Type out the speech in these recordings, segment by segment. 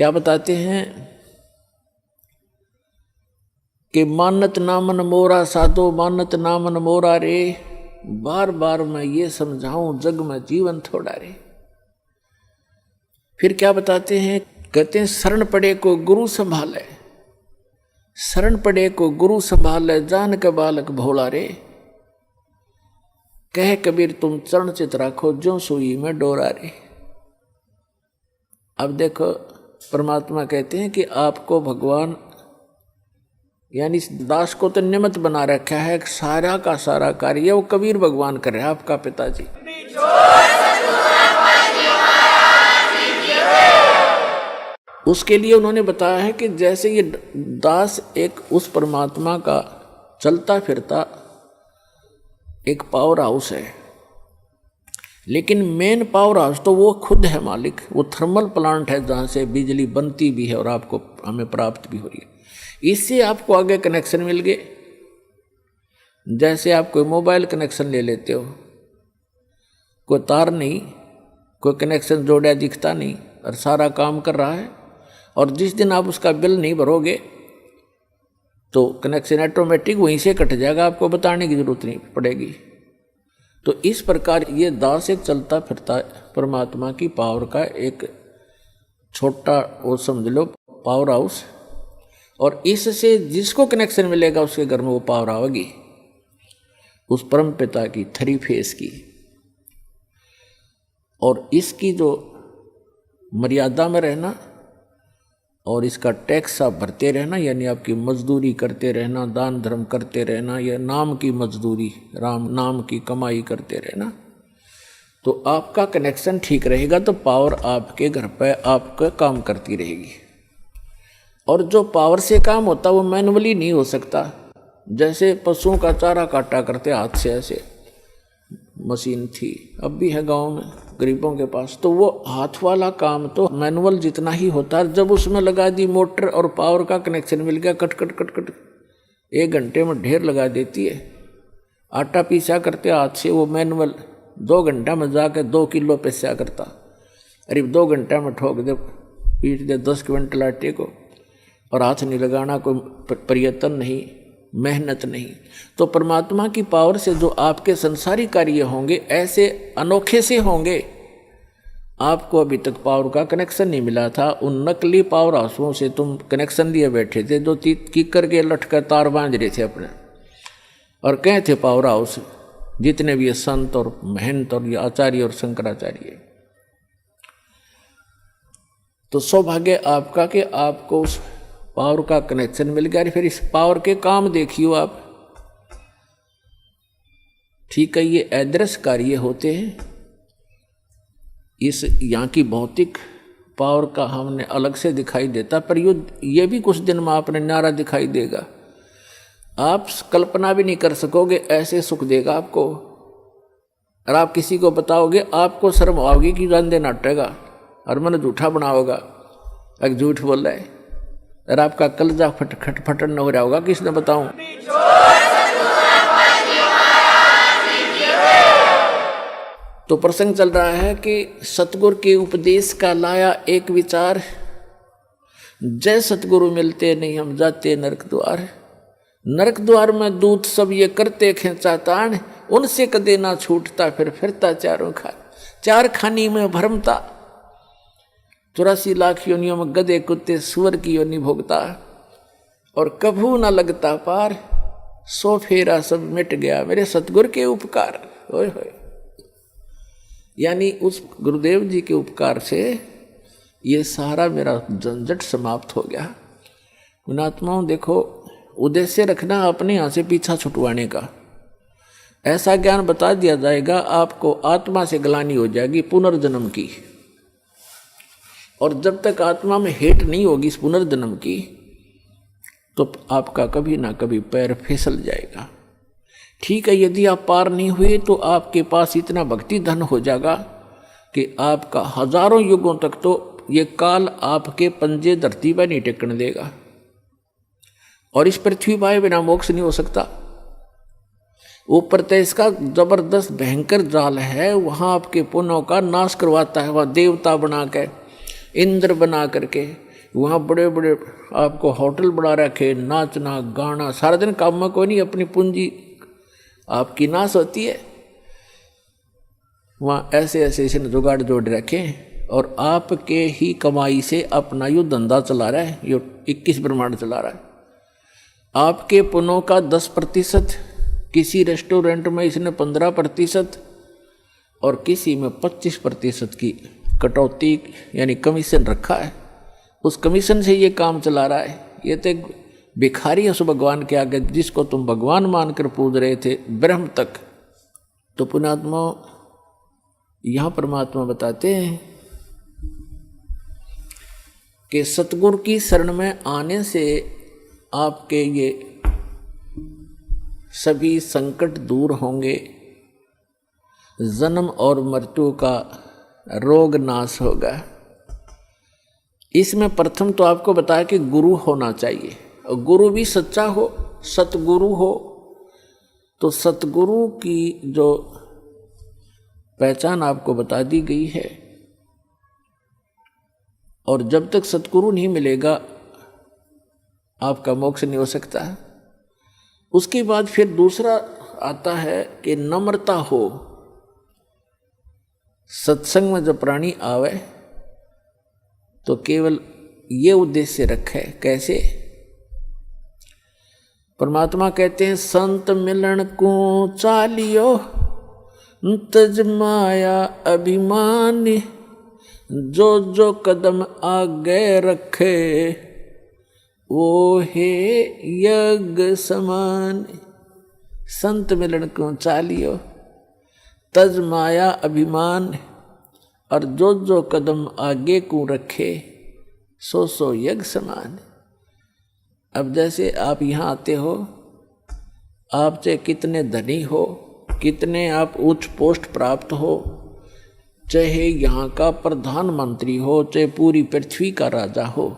क्या बताते हैं कि मानत नामन मोरा साधो मानत नामन मोरा रे, बार बार मैं ये समझाऊं जग में जीवन थोड़ा रे। फिर क्या बताते हैं, कहते हैं शरण पड़े को गुरु संभाले, शरण पड़े को गुरु संभाले, जान के बालक भोला रे। कह कबीर तुम चरण चित राखो, जो सुई में डोरा रे। अब देखो परमात्मा कहते हैं कि आपको भगवान यानी दास को तो निमित्त बना रखा है, सारा का सारा कार्य वो कबीर भगवान कर रहे हैं, आपका पिताजी। उसके लिए उन्होंने बताया है कि जैसे ये दास एक उस परमात्मा का चलता फिरता एक पावर हाउस है, लेकिन मेन पावर हाउस तो वो खुद है मालिक। वो थर्मल प्लांट है जहाँ से बिजली बनती भी है और आपको हमें प्राप्त भी हो रही है। इससे आपको आगे कनेक्शन मिल गए। जैसे आप कोई मोबाइल कनेक्शन ले लेते हो, कोई तार नहीं, कोई कनेक्शन जोड़ा दिखता नहीं और सारा काम कर रहा है, और जिस दिन आप उसका बिल नहीं भरोगे तो कनेक्शन ऑटोमेटिक वहीं से कट जाएगा, आपको बताने की जरूरत नहीं पड़ेगी। तो इस प्रकार ये दास एक चलता फिरता परमात्मा की पावर का एक छोटा वो समझ लो पावर हाउस, और इससे जिसको कनेक्शन मिलेगा उसके घर में वो पावर आएगी, उस परम पिता की थ्री फेस की। और इसकी जो मर्यादा में रहना और इसका टैक्स आप भरते रहना, यानी आपकी मजदूरी करते रहना, दान धर्म करते रहना, या नाम की मजदूरी, राम नाम की कमाई करते रहना, तो आपका कनेक्शन ठीक रहेगा, तो पावर आपके घर पे आपका काम करती रहेगी। और जो पावर से काम होता वो मैनुअली नहीं हो सकता। जैसे पशुओं का चारा काटा करते हाथ से, ऐसे मशीन थी, अब भी है गांव में गरीबों के पास, तो वो हाथ वाला काम तो मैनुअल जितना ही होता है। जब उसमें लगा दी मोटर और पावर का कनेक्शन मिल गया, कट कट कट कट 1 घंटे में ढेर लगा देती है। आटा पीसा करते हाथ से, वो मैनुअल 2 घंटा में जाकर 2 किलो पिसा करता। अरे 2 घंटा में ठोक दे, पीट दे 10 क्विंटल आटे को, और हाथ नहीं लगाना, कोई प्रयत्न नहीं, मेहनत नहीं। तो परमात्मा की पावर से जो आपके संसारी कार्य होंगे ऐसे अनोखे से होंगे। आपको अभी तक पावर का कनेक्शन नहीं मिला था, उन नकली पावर हाउसों से तुम कनेक्शन लिए बैठे थे, जो कीकर के लटकर तार बांध रहे थे अपने, और कहे थे पावर हाउस जितने भी संत और महंत और आचार्य और शंकराचार्य। तो सौभाग्य आपका कि आपको उस पावर का कनेक्शन मिल गया। फिर इस पावर के काम देखियो आप, ठीक है, ये अदृश्य कार्य होते हैं। इस यहाँ की भौतिक पावर का हमने अलग से दिखाई देता, पर ये भी कुछ दिन में आपने न्यारा दिखाई देगा। आप कल्पना भी नहीं कर सकोगे, ऐसे सुख देगा आपको। और आप किसी को बताओगे, आपको शर्म आओगी कि जान देना हटेगा और मन झूठा बनाओगा, एक झूठ बोल रहा है, और आपका कलजा फटन हो रहा होगा, किसने बताऊं। तो प्रसंग चल रहा है कि सतगुरु के उपदेश का लाया एक विचार, जय सतगुरु मिलते नहीं हम जाते नरक द्वार। नरक द्वार में दूत सब ये करते खेचा तान, उनसे कदे ना छूटता फिर फिरता चारों खान। 4 खानी में भरमता, 84 लाख योनियों में गधे कुत्ते सुअर की योनि भोगता, और कभू न लगता पार, 100 फेरा सब मिट गया मेरे सतगुरु के उपकार। होय होय, यानी उस गुरुदेव जी के उपकार से ये सारा मेरा झंझट समाप्त हो गया। पुणात्माओं देखो, उद्देश्य रखना अपने यहाँ से पीछा छुटवाने का। ऐसा ज्ञान बता दिया जाएगा, आपको आत्मा से ग्लानि हो जाएगी पुनर्जन्म की, और जब तक आत्मा में हेट नहीं होगी इस पुनर्जन्म की, तो आपका कभी ना कभी पैर फिसल जाएगा। ठीक है, यदि आप पार नहीं हुए तो आपके पास इतना भक्ति धन हो जाएगा कि आपका हजारों युगों तक तो ये काल आपके पंजे धरती पर नहीं टेकने देगा, और इस पृथ्वी पर बिना मोक्ष नहीं हो सकता। ऊपर तो इसका जबरदस्त भयंकर जाल है, वहाँ आपके पुण्यों का नाश करवाता है। वह देवता बना के, इंद्र बना करके, वहाँ बड़े बड़े आपको होटल बना रखे, नाचना गाना सारा दिन, काम में कोई नहीं, अपनी पूंजी आपकी नाश होती है। वहाँ ऐसे ऐसे इसने जुगाड़ जोड़ रखे और आपके ही कमाई से अपना यो धंधा चला रहा है, यो 21 ब्रह्मांड चला रहा है। आपके पुनों का 10%, किसी रेस्टोरेंट में इसने 15% और किसी में 25% की कटौती यानी कमीशन रखा है। उस कमीशन से ये काम चला रहा है। ये तो एक भिखारी है उस भगवान के आगे, जिसको तुम भगवान मानकर पूज रहे थे ब्रह्म तक। तो पुण्यात्मा यहाँ परमात्मा बताते हैं कि सतगुरु की शरण में आने से आपके ये सभी संकट दूर होंगे, जन्म और मृत्यु का रोग नाश होगा। इसमें प्रथम तो आपको बताया कि गुरु होना चाहिए, और गुरु भी सच्चा हो, सतगुरु हो। तो सतगुरु की जो पहचान आपको बता दी गई है, और जब तक सतगुरु नहीं मिलेगा आपका मोक्ष नहीं हो सकता है। उसके बाद फिर दूसरा आता है कि नम्रता हो। सत्संग में जब प्राणी आवे तो केवल ये उद्देश्य रखे। कैसे? परमात्मा कहते हैं संत मिलन को चालियो तज माया अभिमान, जो जो कदम आगे रखे वो है यज्ञ समान। संत मिलन को चालियो तज माया अभिमान, और जो जो कदम आगे को रखे सो सो यज्ञ समान। अब जैसे आप यहाँ आते हो, आप चाहे कितने धनी हो, कितने आप उच्च पोस्ट प्राप्त हो, चाहे यहाँ का प्रधानमंत्री हो, चाहे पूरी पृथ्वी का राजा हो,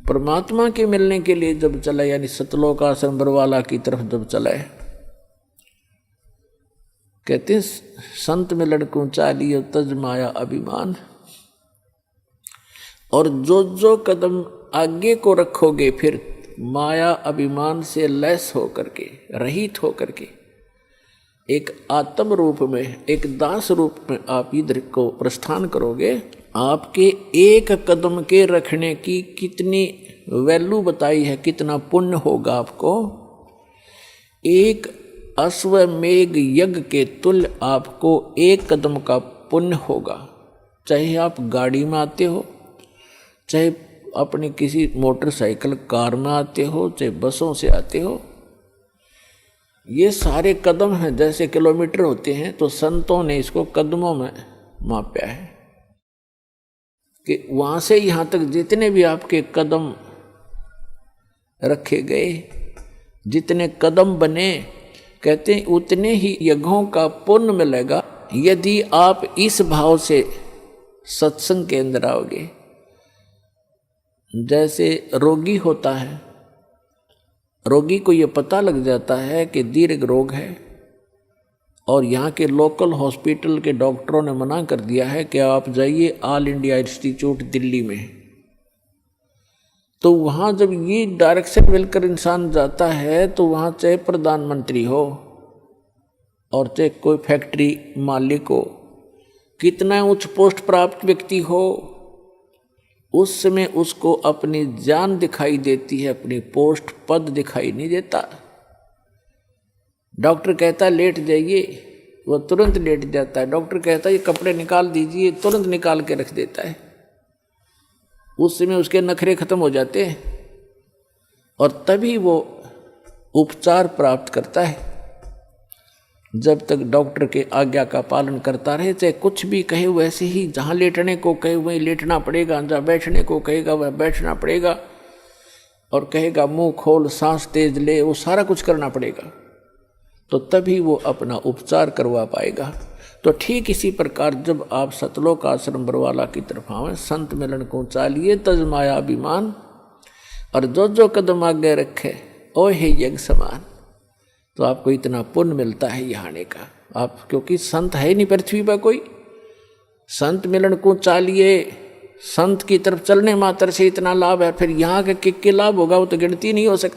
परमात्मा के मिलने के लिए जब चले, यानी सतलोक आश्रम बरवाला की तरफ जब चले, कहते हैं संत मिलन को चालियो तज माया अभिमान। और जो जो कदम आगे को रखोगे फिर माया अभिमान से लैस होकर के, रहित होकर के, एक आत्म रूप में, एक दास रूप में आप इधर को प्रस्थान करोगे। आपके एक कदम के रखने की कितनी वैल्यू बताई है, कितना पुण्य होगा आपको। एक अश्वमेघ यज्ञ के तुल्य आपको एक कदम का पुण्य होगा। चाहे आप गाड़ी में आते हो, चाहे अपनी किसी मोटरसाइकिल कार में आते हो, चाहे बसों से आते हो, ये सारे कदम हैं, जैसे किलोमीटर होते हैं। तो संतों ने इसको कदमों में मापा है कि वहाँ से यहाँ तक जितने भी आपके कदम रखे गए, जितने कदम बने, कहते हैं उतने ही यज्ञों का पुण्य मिलेगा यदि आप इस भाव से सत्संग के अंदर आओगे। जैसे रोगी होता है, रोगी को ये पता लग जाता है कि दीर्घ रोग है, और यहाँ के लोकल हॉस्पिटल के डॉक्टरों ने मना कर दिया है कि आप जाइए ऑल इंडिया इंस्टीट्यूट दिल्ली में। तो वहाँ जब ये डायरेक्शन मिलकर इंसान जाता है, तो वहाँ चाहे प्रधानमंत्री हो और चाहे कोई फैक्ट्री मालिक हो, कितना उच्च पोस्ट प्राप्त व्यक्ति हो, उस समय उसको अपनी जान दिखाई देती है, अपनी पोस्ट पद दिखाई नहीं देता। डॉक्टर कहता लेट जाइए, वो तुरंत लेट जाता है। डॉक्टर कहता ये कपड़े निकाल दीजिए, तुरंत निकाल के रख देता है। उस समय उसके नखरे खत्म हो जाते हैं और तभी वो उपचार प्राप्त करता है। जब तक डॉक्टर के आज्ञा का पालन करता रहे, चाहे कुछ भी कहे वैसे ही, जहाँ लेटने को कहे वहीं लेटना पड़ेगा, जहाँ बैठने को कहेगा वह बैठना पड़ेगा, और कहेगा मुंह खोल, सांस तेज ले, वो सारा कुछ करना पड़ेगा। तो तभी वो अपना उपचार करवा पाएगा। तो ठीक इसी प्रकार जब आप सतलोक आश्रम बरवाला की तरफ आवें, संत मिलन को चालिए तज माया अभिमान, और जो जो कदम आगे रखे ओ हे यज्ञ समान। तो आपको इतना पुण्य मिलता है यहाँ आने का। आप क्योंकि संत है नहीं पृथ्वी पर कोई, संत मिलन को चालिए संत की तरफ चलने मात्र से इतना लाभ है, फिर यहाँ के किक के लाभ होगा वो तो गिनती नहीं हो सकती।